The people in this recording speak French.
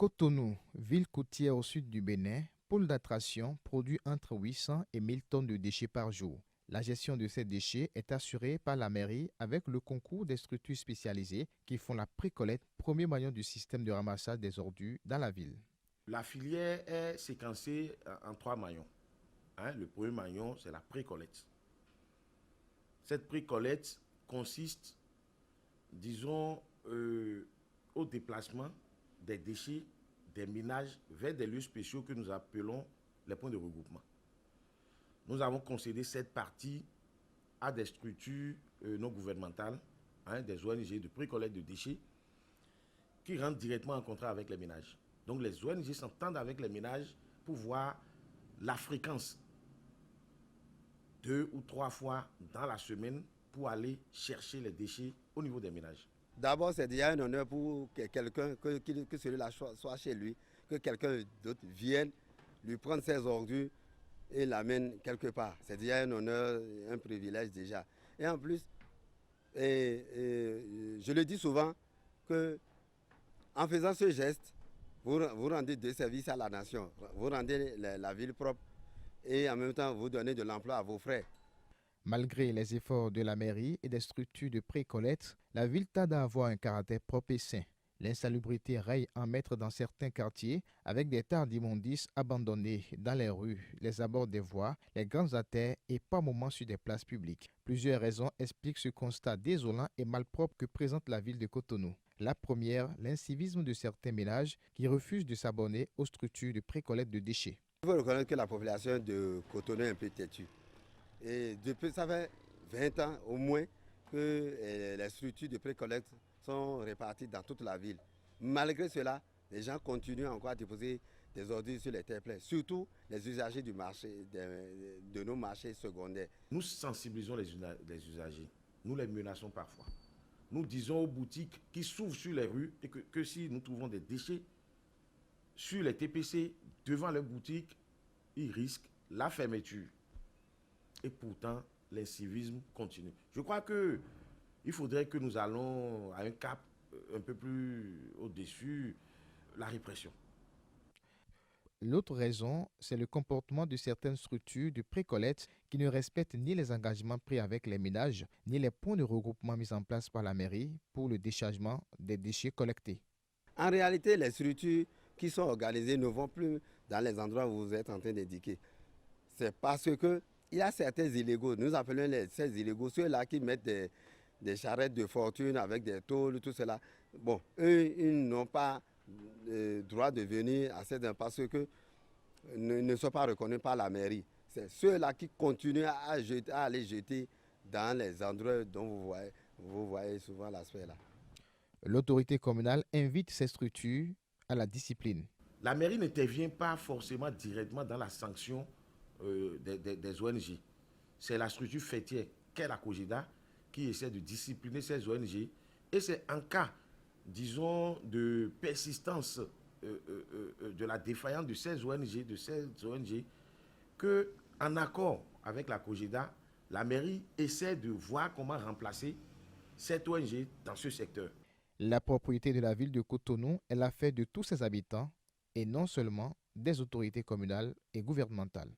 Cotonou, ville côtière au sud du Bénin, pôle d'attraction, produit entre 800 et 1000 tonnes de déchets par jour. La gestion de ces déchets est assurée par la mairie avec le concours des structures spécialisées qui font la précollecte, premier maillon du système de ramassage des ordures dans la ville. La filière est séquencée en trois maillons. Le premier maillon, c'est la précollecte. Cette précollecte consiste, disons, au déplacement des déchets des ménages vers des lieux spéciaux que nous appelons les points de regroupement. Nous avons concédé cette partie à des structures non gouvernementales, des ONG de précollecte de déchets, qui rentrent directement en contrat avec les ménages. Donc les ONG s'entendent avec les ménages pour voir la fréquence 2 ou 3 fois dans la semaine pour aller chercher les déchets au niveau des ménages. D'abord, c'est déjà un honneur pour quelqu'un que celui-là soit chez lui, que quelqu'un d'autre vienne lui prendre ses ordures et l'amène quelque part. C'est déjà un honneur, un privilège déjà. Et en plus, je le dis souvent, que en faisant ce geste, vous rendez deux services à la nation. Vous rendez la ville propre et en même temps, vous donnez de l'emploi à vos frères. Malgré les efforts de la mairie et des structures de précollecte, la ville tarde à avoir un caractère propre et sain. L'insalubrité règne en maître dans certains quartiers avec des tas d'immondices abandonnés dans les rues, les abords des voies, les grandes artères et par moments sur des places publiques. Plusieurs raisons expliquent ce constat désolant et malpropre que présente la ville de Cotonou. La première, l'incivisme de certains ménages qui refusent de s'abonner aux structures de précollecte de déchets. Il faut reconnaître que la population de Cotonou est un peu têtue. Et depuis, ça fait 20 ans au moins que les structures de précollecte sont réparties dans toute la ville. Malgré cela, les gens continuent encore à déposer des ordures sur les terre-pleins, surtout les usagers du marché, de nos marchés secondaires. Nous sensibilisons les usagers, nous les menaçons parfois. Nous disons aux boutiques qui s'ouvrent sur les rues et que si nous trouvons des déchets sur les TPC devant leurs boutiques, ils risquent la fermeture. Et pourtant, l'incivisme continue. Je crois qu'il faudrait que nous allons à un cap un peu plus au-dessus, la répression. L'autre raison, c'est le comportement de certaines structures de précollecte qui ne respectent ni les engagements pris avec les ménages, ni les points de regroupement mis en place par la mairie pour le déchargement des déchets collectés. En réalité, les structures qui sont organisées ne vont plus dans les endroits où vous êtes en train d'indiquer. C'est parce que il y a certains illégaux, nous appelons ces illégaux, ceux-là qui mettent des charrettes de fortune avec des tôles, tout cela. Bon, eux, ils n'ont pas le droit de venir à cette parce que ne sont pas reconnus par la mairie. C'est ceux-là qui continuent à aller jeter dans les endroits dont vous voyez souvent l'aspect là. L'autorité communale invite ces structures à la discipline. La mairie n'intervient pas forcément directement dans la sanction des ONG. C'est la structure fêtière qu'est la COGEDA qui essaie de discipliner ces ONG. Et c'est en cas, disons, de persistance de la défaillance de ces ONG, que, en accord avec la COGEDA, la mairie essaie de voir comment remplacer cette ONG dans ce secteur. La propriété de la ville de Cotonou est l'affaire de tous ses habitants et non seulement des autorités communales et gouvernementales.